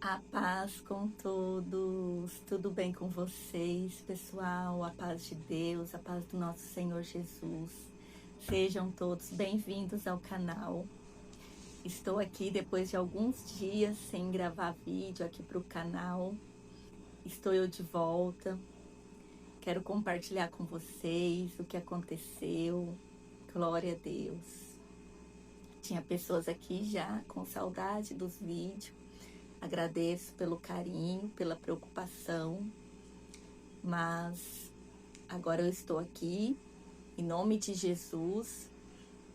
A paz com todos, tudo bem com vocês, pessoal? A paz de Deus, a paz do nosso Senhor Jesus. Sejam todos bem-vindos ao canal. Estou aqui depois de alguns dias sem gravar vídeo aqui para o canal. Estou eu de volta. Quero compartilhar com vocês o que aconteceu. Glória a Deus. Tinha pessoas aqui já com saudade dos vídeos. Agradeço pelo carinho, pela preocupação, mas agora eu estou aqui, em nome de Jesus.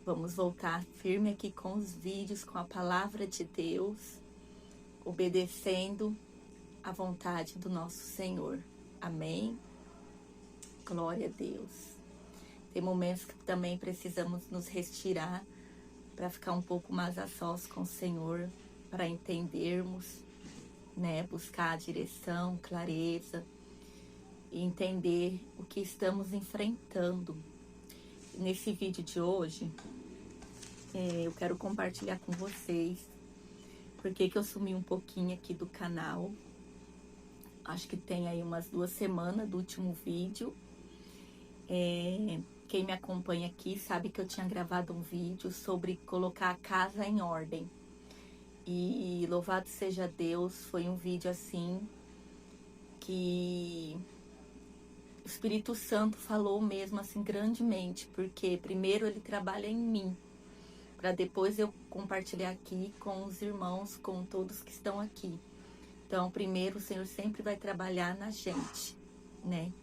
Vamos voltar firme aqui com os vídeos, com a palavra de Deus, obedecendo à vontade do nosso Senhor. Amém? Glória a Deus. Tem momentos que também precisamos nos retirar para ficar um pouco mais a sós com o Senhor, para entendermos, né, buscar a direção, clareza e entender o que estamos enfrentando. Nesse vídeo de hoje, eu quero compartilhar com vocês porque eu sumi um pouquinho aqui do canal. Acho que tem aí umas 2 semanas do último vídeo. Quem me acompanha aqui sabe que eu tinha gravado um vídeo sobre colocar a casa em ordem. E louvado seja Deus, foi um vídeo assim que o Espírito Santo falou mesmo assim grandemente, porque primeiro ele trabalha em mim, para depois eu compartilhar aqui com os irmãos, com todos que estão aqui. Então, primeiro o Senhor sempre vai trabalhar na gente, né?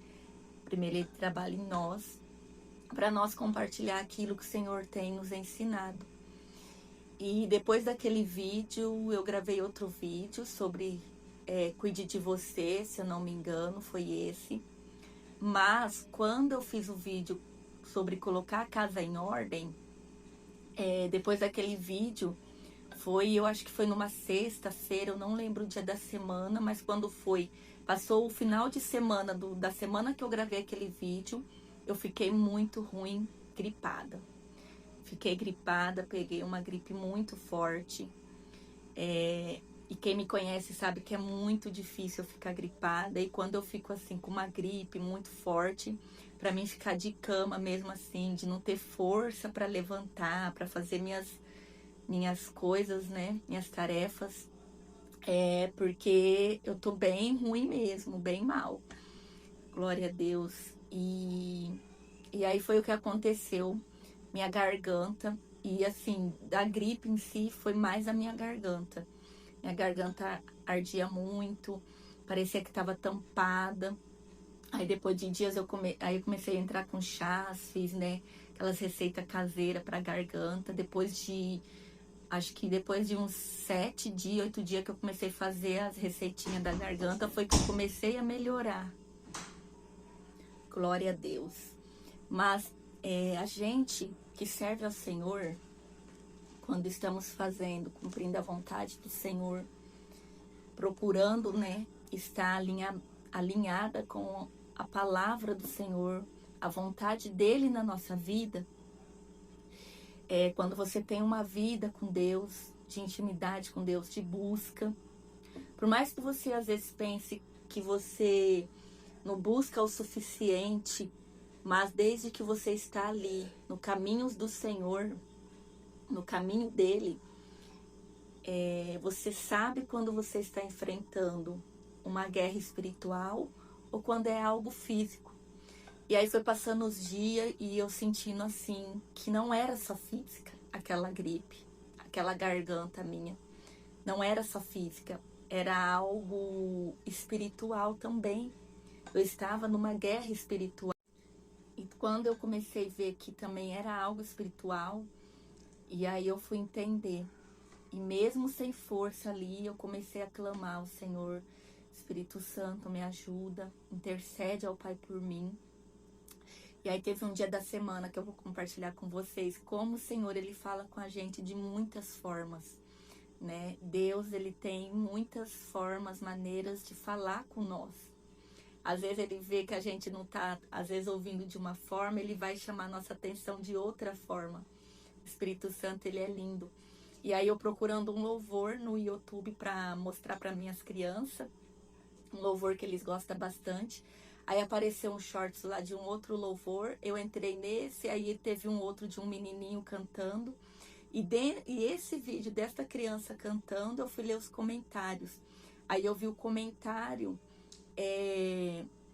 Primeiro ele trabalha em nós, para nós compartilhar aquilo que o Senhor tem nos ensinado. E depois daquele vídeo, eu gravei outro vídeo sobre Cuide de Você, se eu não me engano, foi esse. Mas quando eu fiz o vídeo sobre colocar a casa em ordem, depois daquele vídeo, eu acho que foi numa sexta-feira, eu não lembro o dia da semana, mas quando foi, passou o final de semana, da semana que eu gravei aquele vídeo, eu fiquei muito ruim, gripada. Fiquei gripada, peguei uma gripe muito forte. E quem me conhece sabe que é muito difícil eu ficar gripada. E quando eu fico assim com uma gripe muito forte, para mim ficar de cama mesmo assim, de não ter força para levantar, para fazer minhas coisas, né? Minhas tarefas. Porque eu tô bem ruim mesmo, bem mal. Glória a Deus. E aí foi o que aconteceu. Minha garganta, e assim, da gripe em si foi mais a minha garganta. Minha garganta ardia muito, parecia que estava tampada. Aí depois de dias eu comecei a entrar com chás, fiz, né, aquelas receitas caseiras para garganta. Acho que depois de uns 7 dias, 8 dias que eu comecei a fazer as receitinhas da garganta, foi que eu comecei a melhorar. Glória a Deus. Mas a gente que serve ao Senhor, quando estamos cumprindo a vontade do Senhor, procurando, né, estar alinhada com a palavra do Senhor, a vontade dele na nossa vida, quando você tem uma vida com Deus, de intimidade com Deus, de busca, por mais que você às vezes pense que você não busca o suficiente, mas desde que você está ali, no caminho do Senhor, no caminho dele, você sabe quando você está enfrentando uma guerra espiritual ou quando é algo físico. E aí foi passando os dias e eu sentindo assim, que não era só física, aquela gripe, aquela garganta minha. Não era só física, era algo espiritual também. Eu estava numa guerra espiritual. E quando eu comecei a ver que também era algo espiritual, e aí eu fui entender. E mesmo sem força ali, eu comecei a clamar ao Senhor. Espírito Santo, me ajuda, intercede ao Pai por mim. E aí teve um dia da semana que eu vou compartilhar com vocês como o Senhor, ele fala com a gente de muitas formas, né? Deus, ele tem muitas formas, maneiras de falar com nós. Às vezes ele vê que a gente não tá, às vezes, ouvindo de uma forma, ele vai chamar nossa atenção de outra forma. O Espírito Santo, ele é lindo. E aí eu procurando um louvor no YouTube para mostrar para minhas crianças, um louvor que eles gostam bastante. Aí apareceu um shorts lá de um outro louvor, eu entrei nesse, aí teve um outro de um menininho cantando. E esse vídeo desta criança cantando, eu fui ler os comentários. Aí eu vi o comentário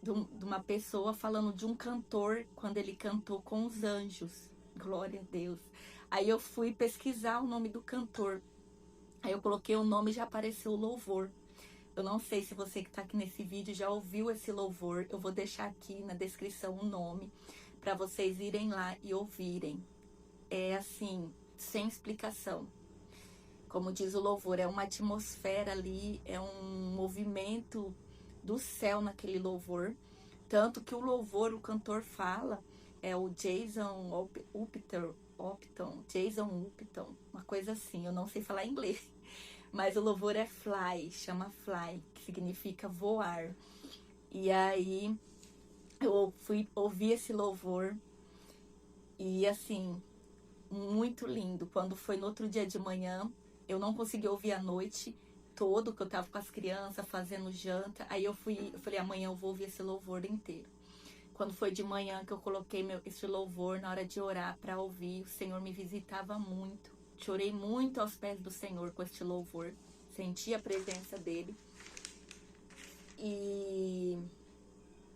de uma pessoa falando de um cantor, quando ele cantou com os anjos. Glória a Deus. Aí eu fui pesquisar o nome do cantor. Aí eu coloquei o nome e já apareceu o louvor. Eu não sei se você que está aqui nesse vídeo já ouviu esse louvor. Eu vou deixar aqui na descrição o nome para vocês irem lá e ouvirem. É assim, sem explicação. Como diz o louvor, é uma atmosfera ali, é um movimento do céu naquele louvor. Tanto que o louvor, o cantor fala, é o Jason Upton, uma coisa assim, eu não sei falar inglês. Mas o louvor é Fly, chama Fly, que significa voar. E aí eu fui ouvir esse louvor e assim, muito lindo. Quando foi no outro dia de manhã, eu não consegui ouvir a noite todo, que eu tava com as crianças fazendo janta. Aí eu falei, amanhã eu vou ouvir esse louvor inteiro. Quando foi de manhã que eu coloquei esse louvor na hora de orar para ouvir, o Senhor me visitava muito. Chorei muito aos pés do Senhor com este louvor. Senti a presença dele. E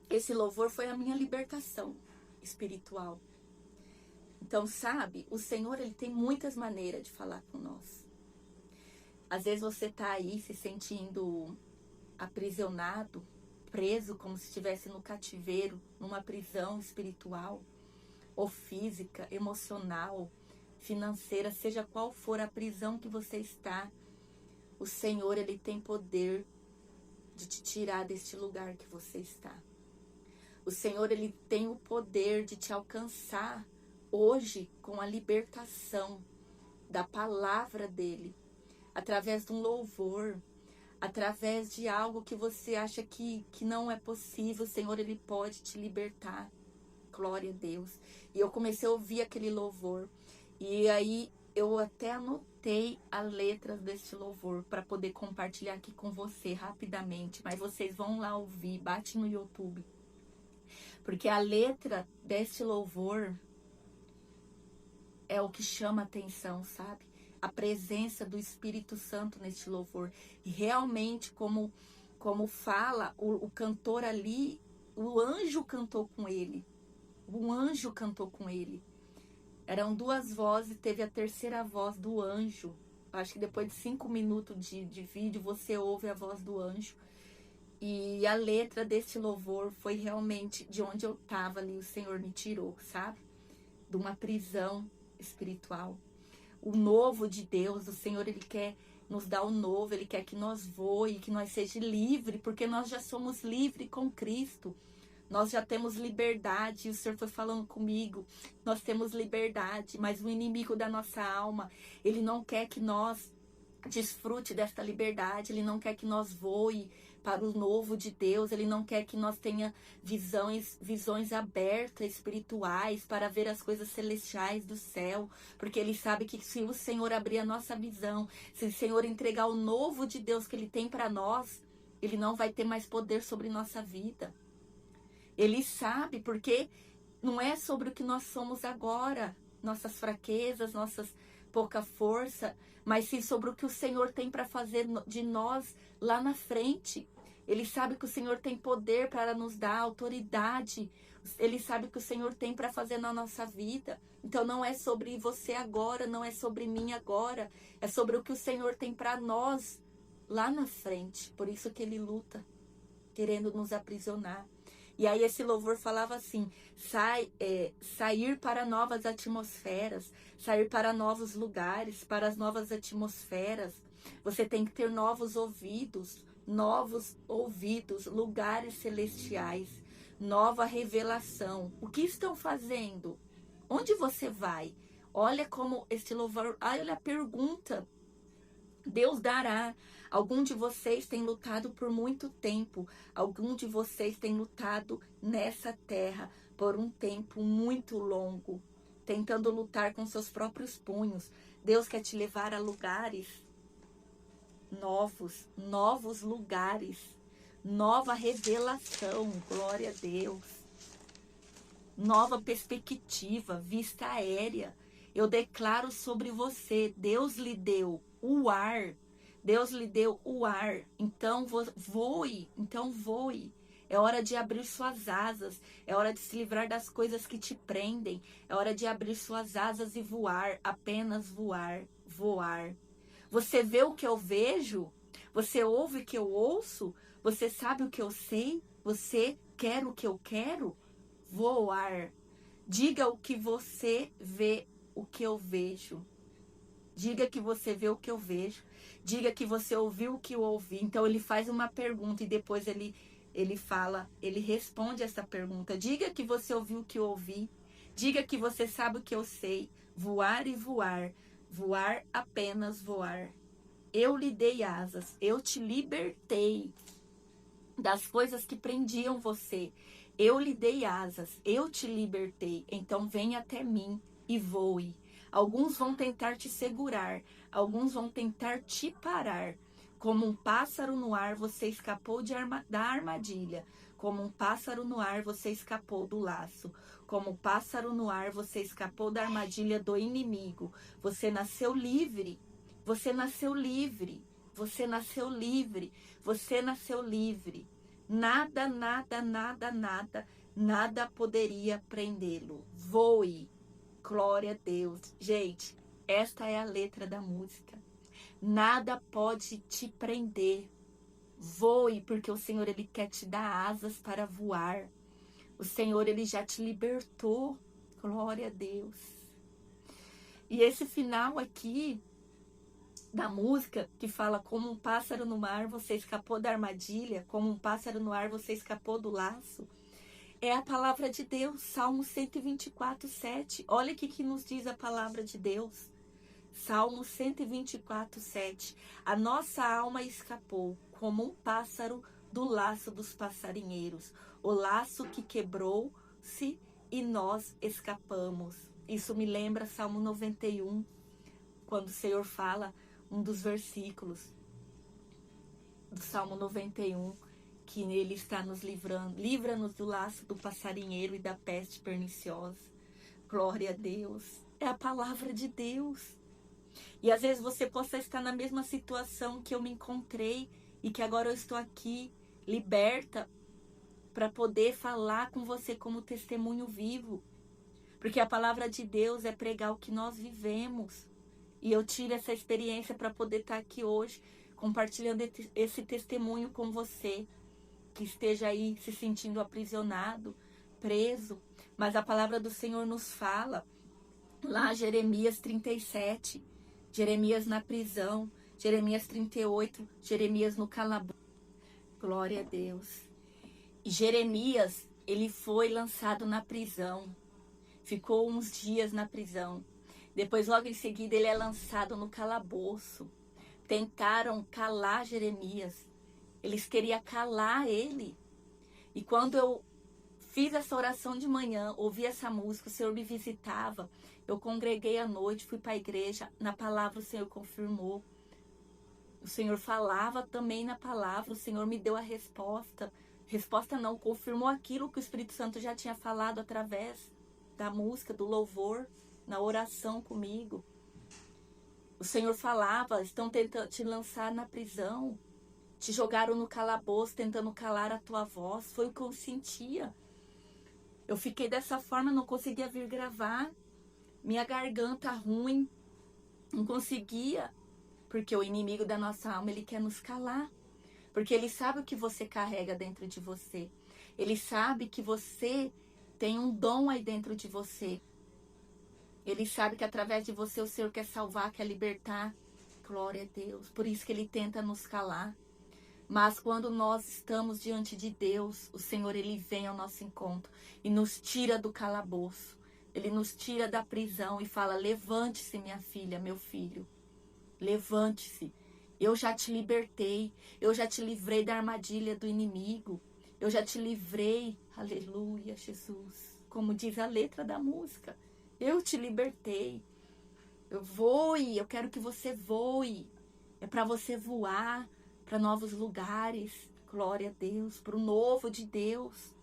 esse louvor foi a minha libertação espiritual. Então, sabe, o Senhor, ele tem muitas maneiras de falar com nós. Às vezes você tá aí se sentindo aprisionado, preso, como se estivesse no cativeiro, numa prisão espiritual, ou física, emocional, financeira, seja qual for a prisão que você está, o Senhor, ele tem poder de te tirar deste lugar que você está. O Senhor, ele tem o poder de te alcançar hoje com a libertação da palavra dele, através de um louvor, através de algo que você acha que não é possível. O Senhor, ele pode te libertar. Glória a Deus. E eu comecei a ouvir aquele louvor. E aí eu até anotei a letra deste louvor para poder compartilhar aqui com você rapidamente. Mas vocês vão lá ouvir, bate no YouTube. Porque a letra deste louvor é o que chama atenção, sabe? A presença do Espírito Santo neste louvor. E realmente, como fala o cantor ali, o anjo cantou com ele. Um anjo cantou com ele. Eram duas vozes, teve a terceira voz do anjo. Acho que depois de 5 minutos de vídeo, você ouve a voz do anjo. E a letra desse louvor foi realmente de onde eu estava ali, o Senhor me tirou, sabe? De uma prisão espiritual. O novo de Deus, o Senhor, ele quer nos dar o novo, ele quer que nós voe, que nós seja livre, porque nós já somos livres com Cristo. Nós já temos liberdade, o Senhor foi falando comigo, nós temos liberdade, mas o inimigo da nossa alma, ele não quer que nós desfrute desta liberdade, ele não quer que nós voe para o novo de Deus, ele não quer que nós tenha visões abertas, espirituais, para ver as coisas celestiais do céu, porque ele sabe que se o Senhor abrir a nossa visão, se o Senhor entregar o novo de Deus que ele tem para nós, ele não vai ter mais poder sobre nossa vida. Ele sabe, porque não é sobre o que nós somos agora, nossas fraquezas, nossas pouca força, mas sim sobre o que o Senhor tem para fazer de nós lá na frente. Ele sabe que o Senhor tem poder para nos dar autoridade. Ele sabe que o Senhor tem para fazer na nossa vida. Então não é sobre você agora, não é sobre mim agora. É sobre o que o Senhor tem para nós lá na frente. Por isso que ele luta, querendo nos aprisionar. E aí esse louvor falava assim, sair para novas atmosferas, sair para novos lugares, para as novas atmosferas. Você tem que ter novos ouvidos, lugares celestiais, nova revelação. O que estão fazendo? Onde você vai? Olha como este louvor, olha a pergunta. Deus dará. Algum de vocês tem lutado por muito tempo. Algum de vocês tem lutado nessa terra por um tempo muito longo, tentando lutar com seus próprios punhos. Deus quer te levar a lugares novos, novos lugares, nova revelação, glória a Deus, nova perspectiva, vista aérea. Eu declaro sobre você, Deus lhe deu o ar, Deus lhe deu o ar, então voe, É hora de abrir suas asas, é hora de se livrar das coisas que te prendem, é hora de abrir suas asas e voar, apenas voar, voar. Você vê o que eu vejo? Você ouve o que eu ouço? Você sabe o que eu sei? Você quer o que eu quero? Voar. Diga o que você vê, o que eu vejo. Diga que você vê o que eu vejo. Diga que você ouviu o que eu ouvi. Então ele faz uma pergunta e depois ele fala, ele responde essa pergunta. Diga que você ouviu o que eu ouvi. Diga que você sabe o que eu sei. Voar e voar. Voar, apenas voar. Eu lhe dei asas. Eu te libertei das coisas que prendiam você. Eu lhe dei asas. Eu te libertei. Então venha até mim e voe. Alguns vão tentar te segurar. Alguns vão tentar te parar. Como um pássaro no ar, você escapou da armadilha. Como um pássaro no ar, você escapou do laço. Como um pássaro no ar, você escapou da armadilha do inimigo. Você nasceu livre. Você nasceu livre. Você nasceu livre. Você nasceu livre. Nada, nada, nada, nada, nada poderia prendê-lo. Voe. Glória a Deus. Gente, esta é a letra da música. Nada pode te prender. Voe, porque o Senhor, Ele quer te dar asas para voar. O Senhor, Ele já te libertou. Glória a Deus. E esse final aqui da música, que fala como um pássaro no mar, você escapou da armadilha, como um pássaro no ar, você escapou do laço, é a palavra de Deus, Salmo 124, 7. Olha o que nos diz a palavra de Deus. Salmo 124, 7. A nossa alma escapou como um pássaro do laço dos passarinheiros. O laço que quebrou-se e nós escapamos. Isso me lembra Salmo 91, quando o Senhor fala, um dos versículos do Salmo 91, que Ele está nos livrando. Livra-nos do laço do passarinheiro e da peste perniciosa. Glória a Deus. É a palavra de Deus. E às vezes você possa estar na mesma situação que eu me encontrei e que agora eu estou aqui, liberta, para poder falar com você como testemunho vivo. Porque a palavra de Deus é pregar o que nós vivemos. E eu tive essa experiência para poder estar aqui hoje, compartilhando esse testemunho com você, que esteja aí se sentindo aprisionado, preso. Mas a palavra do Senhor nos fala, lá Jeremias 37, Jeremias na prisão, Jeremias 38, Jeremias no calabouço. Glória a Deus. E Jeremias, ele foi lançado na prisão, ficou uns dias na prisão. Depois, logo em seguida, ele é lançado no calabouço. Tentaram calar Jeremias. Eles queriam calar ele. E quando eu fiz essa oração de manhã, ouvi essa música, o Senhor me visitava. Eu congreguei à noite, fui para a igreja. Na palavra o Senhor confirmou. O Senhor falava também na palavra. O Senhor me deu a resposta. Resposta não, confirmou aquilo que o Espírito Santo já tinha falado através da música, do louvor, na oração comigo. O Senhor falava, estão tentando te lançar na prisão, te jogaram no calabouço, tentando calar a tua voz. Foi o que eu sentia. Eu fiquei dessa forma, não conseguia vir gravar, minha garganta ruim, não conseguia, porque o inimigo da nossa alma, ele quer nos calar, porque ele sabe o que você carrega dentro de você, ele sabe que você tem um dom aí dentro de você. Ele sabe que através de você o Senhor quer salvar, quer libertar. Glória a Deus. Por isso que ele tenta nos calar. Mas quando nós estamos diante de Deus, o Senhor, ele vem ao nosso encontro e nos tira do calabouço. Ele nos tira da prisão e fala, levante-se, minha filha, meu filho. Levante-se. Eu já te libertei. Eu já te livrei da armadilha do inimigo. Eu já te livrei. Aleluia, Jesus. Como diz a letra da música. Eu te libertei. Voe, eu quero que você voe. É para você voar para novos lugares. Glória a Deus, para o novo de Deus.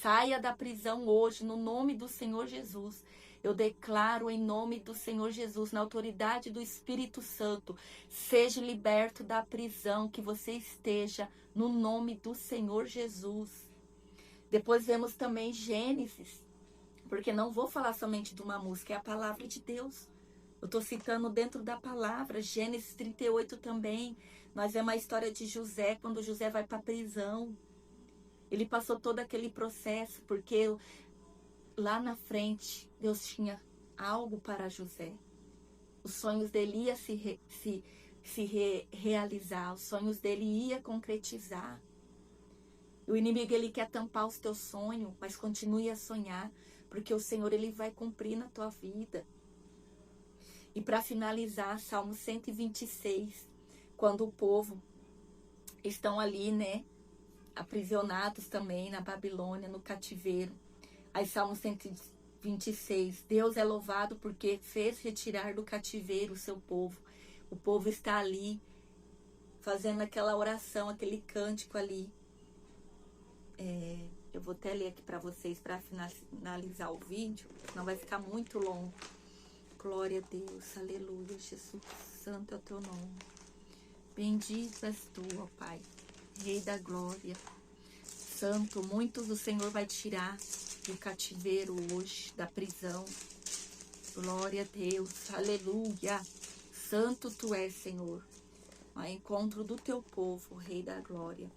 Saia da prisão hoje, no nome do Senhor Jesus. Eu declaro em nome do Senhor Jesus, na autoridade do Espírito Santo, seja liberto da prisão que você esteja, no nome do Senhor Jesus. Depois vemos também Gênesis, porque não vou falar somente de uma música, é a palavra de Deus. Eu estou citando dentro da palavra, Gênesis 38 também. Nós vemos a história de José, quando José vai para a prisão. Ele passou todo aquele processo, porque lá na frente, Deus tinha algo para José. Os sonhos dele iam realizar, os sonhos dele iam concretizar. O inimigo, ele quer tampar os teus sonhos, mas continue a sonhar, porque o Senhor, ele vai cumprir na tua vida. E para finalizar, Salmo 126, quando o povo estão ali, né, aprisionados também na Babilônia, no cativeiro. Aí Salmo 126, Deus é louvado porque fez retirar do cativeiro o seu povo. O povo está ali, fazendo aquela oração, aquele cântico ali. Eu vou até ler aqui para vocês, para finalizar o vídeo, senão vai ficar muito longo. Glória a Deus, aleluia, Jesus, santo é o teu nome. Bendito és tu, ó Pai, Rei da glória. Santo, muitos o Senhor vai tirar do cativeiro hoje, da prisão. Glória a Deus, aleluia. Santo tu és, Senhor, ao encontro do teu povo, Rei da glória.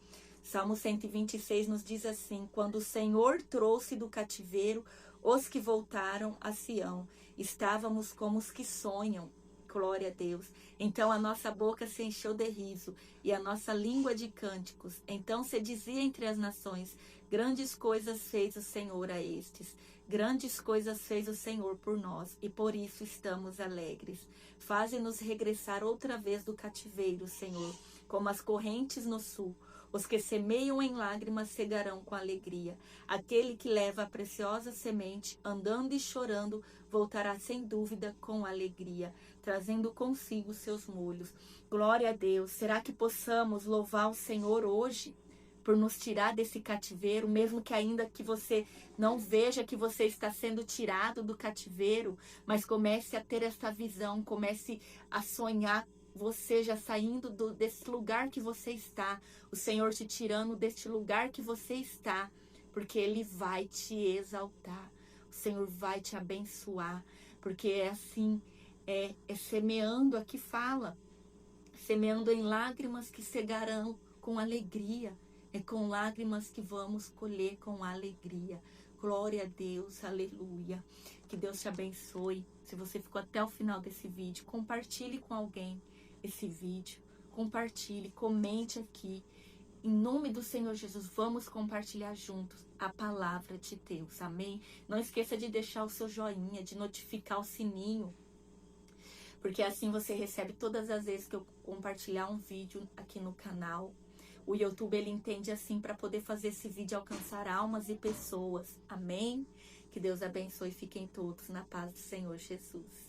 Salmo 126 nos diz assim: quando o Senhor trouxe do cativeiro os que voltaram a Sião, estávamos como os que sonham. Glória a Deus. Então a nossa boca se encheu de riso e a nossa língua de cânticos. Então se dizia entre as nações: grandes coisas fez o Senhor a estes. Grandes coisas fez o Senhor por nós e por isso estamos alegres. Faze-nos regressar outra vez do cativeiro, Senhor, como as correntes no sul. Os que semeiam em lágrimas cegarão com alegria. Aquele que leva a preciosa semente, andando e chorando, voltará sem dúvida com alegria, trazendo consigo seus molhos. Glória a Deus. Será que possamos louvar o Senhor hoje por nos tirar desse cativeiro, mesmo que ainda que você não veja que você está sendo tirado do cativeiro, mas comece a ter essa visão, comece a sonhar você já saindo desse lugar que você está, o Senhor te tirando deste lugar que você está, porque Ele vai te exaltar, o Senhor vai te abençoar, porque é assim, é semeando aqui fala, semeando em lágrimas que cegarão com alegria, é com lágrimas que vamos colher com alegria. Glória a Deus, aleluia. Que Deus te abençoe. Se você ficou até o final desse vídeo, compartilhe com alguém esse vídeo. Compartilhe, comente aqui. Em nome do Senhor Jesus, vamos compartilhar juntos a palavra de Deus. Amém? Não esqueça de deixar o seu joinha, de notificar o sininho, porque assim você recebe todas as vezes que eu compartilhar um vídeo aqui no canal. O YouTube, ele entende assim para poder fazer esse vídeo alcançar almas e pessoas. Amém? Que Deus abençoe e fiquem todos na paz do Senhor Jesus.